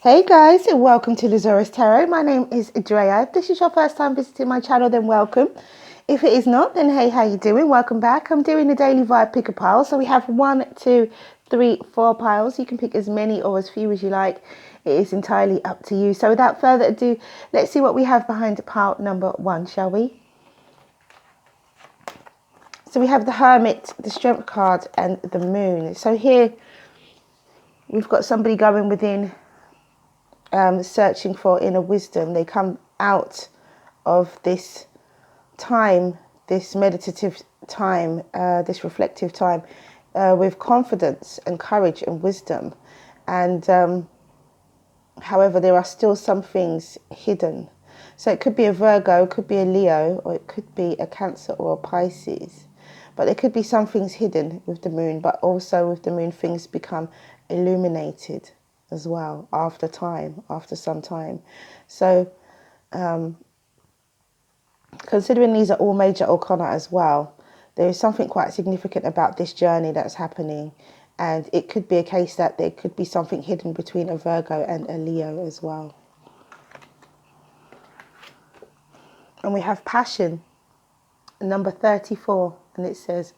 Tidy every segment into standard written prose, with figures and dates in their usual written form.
Hey guys, and welcome to the Zarious Tarot. My name is Drea. If this is your first time visiting my channel, then welcome. If it is not, then hey, how you doing? Welcome back. I'm doing the daily vibe pick a pile. So we have 1, 2, 3, 4 piles. You can pick as many or as few as you like. It is entirely up to you. So without further ado, let's see what we have behind pile number 1, shall we? So we have the Hermit, the Strength card, and the Moon. So here we've got somebody going within, searching for inner wisdom. They come out of this time, this meditative time, this reflective time, with confidence and courage and wisdom. And however, there are still some things hidden. So it could be a Virgo, it could be a Leo, or it could be a Cancer or a Pisces. But there could be some things hidden with the Moon, but also with the Moon things become illuminated as well after some time. So considering these are all major arcana as well, there is something quite significant about this journey that's happening, and it could be a case that there could be something hidden between a Virgo and a Leo as well. And we have passion, number 34, and it says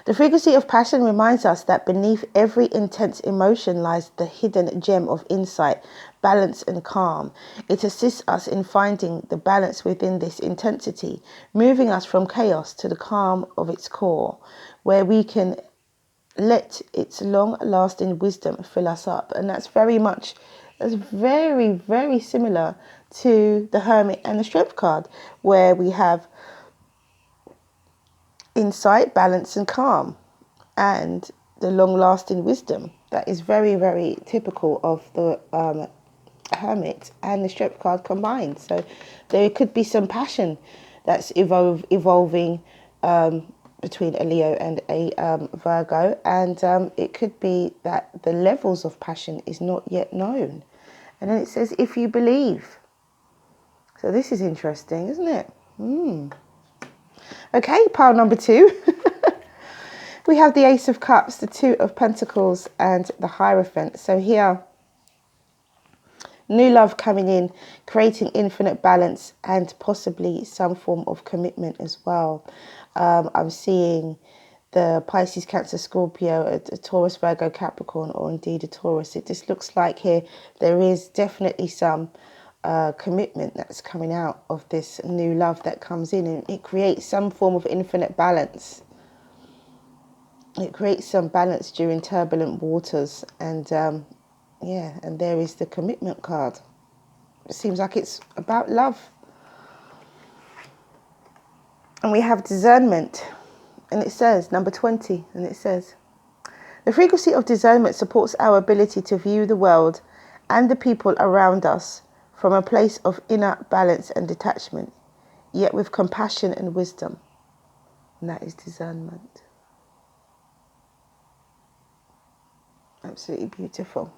the frequency of passion reminds us that beneath every intense emotion lies the hidden gem of insight, balance and calm. It assists us in finding the balance within this intensity, moving us from chaos to the calm of its core, where we can let its long-lasting wisdom fill us up. And that's very, very similar to the Hermit and the Strength card, where we have insight, balance and calm, and the long-lasting wisdom. That is very, very typical of the Hermit and the Strength card combined. So there could be some passion that's evolving between a Leo and a Virgo, and it could be that the levels of passion is not yet known. And then it says, if you believe. So this is interesting, isn't it? Okay, pile number 2. We have the Ace of Cups, the 2 of Pentacles, and the Hierophant. So here, new love coming in, creating infinite balance and possibly some form of commitment as well. I'm seeing the Pisces, Cancer, Scorpio, a Taurus, Virgo, Capricorn, or indeed a Taurus. It just looks like here there is definitely some commitment that's coming out of this new love that comes in, and it creates some form of infinite balance. It creates some balance during turbulent waters, and yeah, and there is the commitment card. It seems like it's about love. And we have discernment, and it says number 20, and it says the frequency of discernment supports our ability to view the world and the people around us from a place of inner balance and detachment, yet with compassion and wisdom. And that is discernment. Absolutely beautiful.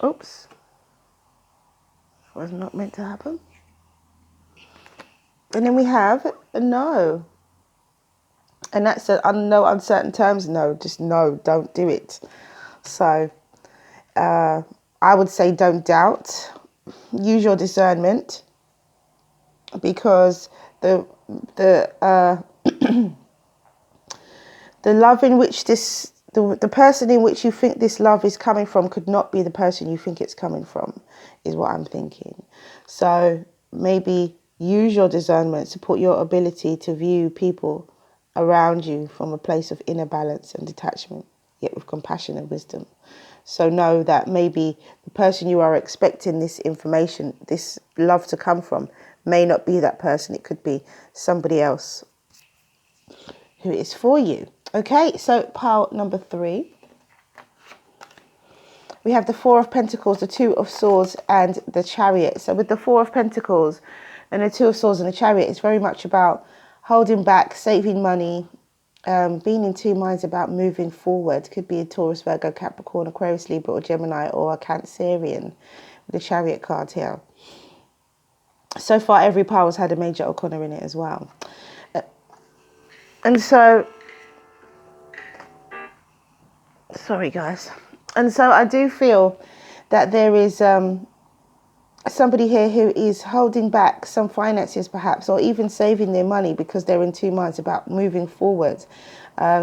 Oops. Was not meant to happen. And then we have a no. And that's a no uncertain terms. No, just no, don't do it. So I would say don't doubt. Use your discernment, because the love in which the person in which you think this love is coming from could not be the person you think it's coming from, is what I'm thinking. So maybe use your discernment, support your ability to view people around you from a place of inner balance and detachment, yet with compassion and wisdom. So know that maybe the person you are expecting this information, this love to come from, may not be that person. It could be somebody else who is for you. Okay, so pile number 3. We have the 4 of Pentacles, the 2 of Swords, and the Chariot. So with the 4 of Pentacles and the 2 of Swords and the Chariot, it's very much about holding back, saving money, being in two minds about moving forward. Could be a Taurus, Virgo, Capricorn, Aquarius, Libra, or Gemini, or a Cancerian with the Chariot card here. So far, every pile has had a major arcana in it as well. And so Sorry, guys. And so I do feel that there is somebody here who is holding back some finances perhaps, or even saving their money because they're in two minds about moving forward.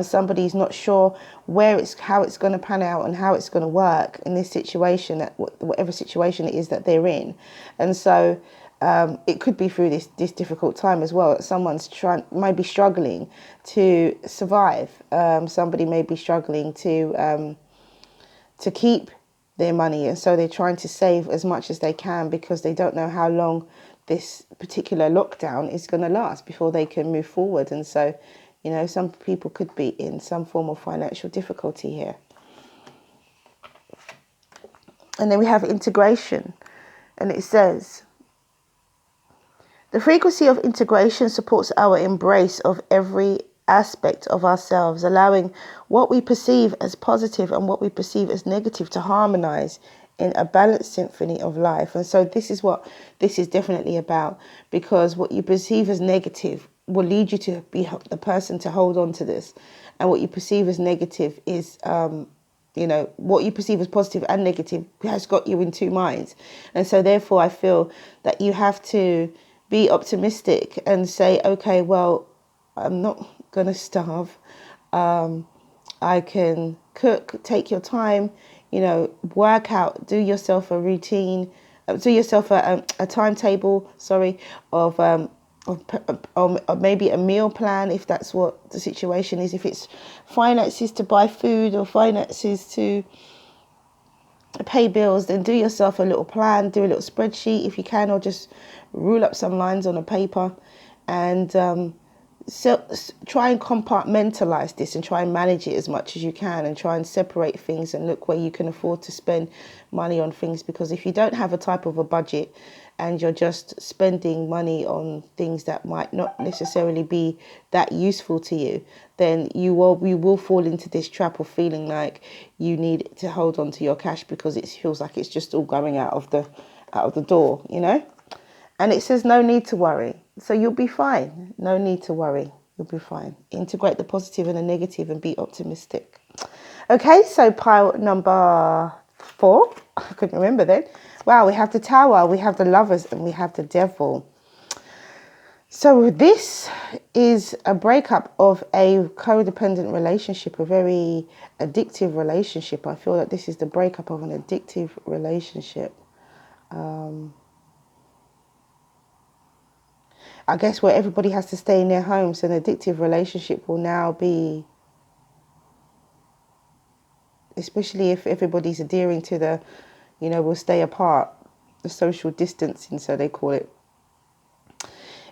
Somebody's not sure how it's going to pan out and how it's going to work in this situation, whatever situation it is that they're in. And so it could be through this difficult time as well. Someone's might be struggling to survive. Somebody may be struggling to keep their money, and so they're trying to save as much as they can because they don't know how long this particular lockdown is going to last before they can move forward. And so, you know, some people could be in some form of financial difficulty here. And then we have integration, and it says, the frequency of integration supports our embrace of every aspect of ourselves, allowing what we perceive as positive and what we perceive as negative to harmonize in a balanced symphony of life. And so this is what this is definitely about, because what you perceive as negative will lead you to be the person to hold on to this, and what you perceive as negative is you know, what you perceive as positive and negative has got you in two minds. And so therefore I feel that you have to be optimistic and say, okay, well, I'm not going to starve. I can cook, take your time, you know, work out, do yourself a routine, do yourself a timetable, of maybe a meal plan, if that's what the situation is. If it's finances to buy food or finances to pay bills, then do yourself a little plan, do a little spreadsheet if you can, or just rule up some lines on a paper, and so try and compartmentalize this and try and manage it as much as you can, and try and separate things and look where you can afford to spend money on things. Because if you don't have a type of a budget and you're just spending money on things that might not necessarily be that useful to you, then you will fall into this trap of feeling like you need to hold on to your cash because it feels like it's just all going out of the door, you know. And it says no need to worry. So you'll be fine. No need to worry. You'll be fine. Integrate the positive and the negative and be optimistic. Okay, so pile number 4. I couldn't remember then. Wow, we have the Tower, we have the Lovers, and we have the Devil. So this is a breakup of a codependent relationship, a very addictive relationship. I feel that this is the breakup of an addictive relationship. I guess where everybody has to stay in their homes, an addictive relationship will now be, especially if everybody's adhering to the, you know, we'll stay apart, the social distancing, so they call it.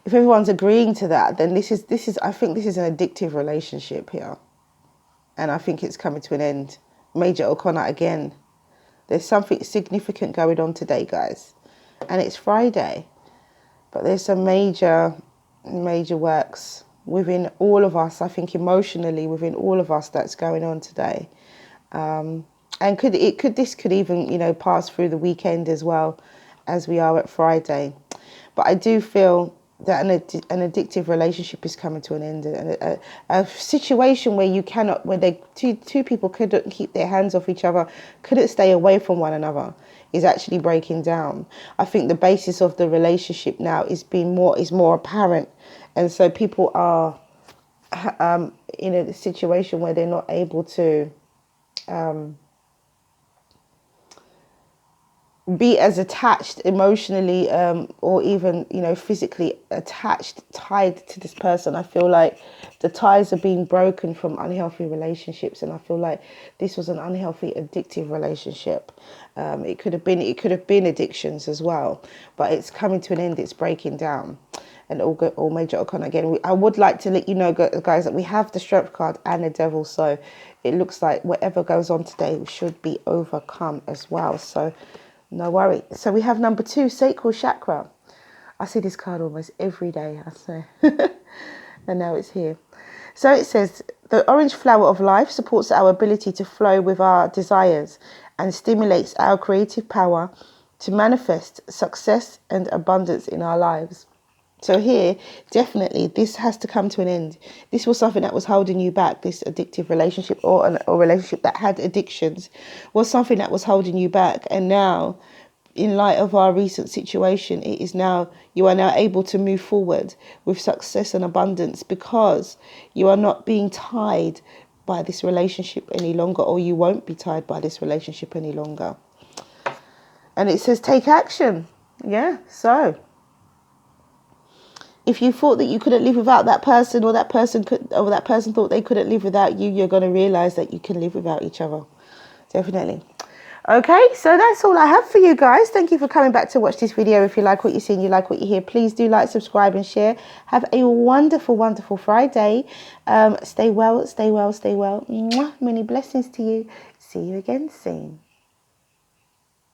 If everyone's agreeing to that, then this is I think this is an addictive relationship here. And I think it's coming to an end. Major O'Connor again. There's something significant going on today, guys. And it's Friday. But there's some major works within all of us, I think emotionally within all of us, that's going on today. And this could even, you know, pass through the weekend as well, as we are at Friday. But I do feel that an addictive relationship is coming to an end. A situation where two people couldn't keep their hands off each other, couldn't stay away from one another, is actually breaking down. I think the basis of the relationship now is more apparent, and so people are in a situation where they're not able to be as attached emotionally or even, you know, physically tied to this person. I feel like the ties are being broken from unhealthy relationships, and I feel like this was an unhealthy addictive relationship. It could have been addictions as well, but it's coming to an end. It's breaking down. And all Major O'Connor again. I would like to let you know, guys, that we have the Strength card and the Devil, so it looks like whatever goes on today should be overcome as well. So no worry. So we have number 2, Sacral Chakra. I see this card almost every day, I say. And now it's here. So it says, the orange flower of life supports our ability to flow with our desires and stimulates our creative power to manifest success and abundance in our lives. So here, definitely, this has to come to an end. This was something that was holding you back. This addictive relationship or relationship that had addictions was something that was holding you back. And now, in light of our recent situation, you are now able to move forward with success and abundance because you are not being tied by this relationship any longer, or you won't be tied by this relationship any longer. And it says take action. Yeah, so if you thought that you couldn't live without that person, or that person thought they couldn't live without you, you're going to realize that you can live without each other. Definitely. Okay, so that's all I have for you guys. Thank you for coming back to watch this video. If you like what you see and you like what you hear, please do like, subscribe and share. Have a wonderful, wonderful Friday. Stay well, stay well, stay well. Mwah. Many blessings to you. See you again soon.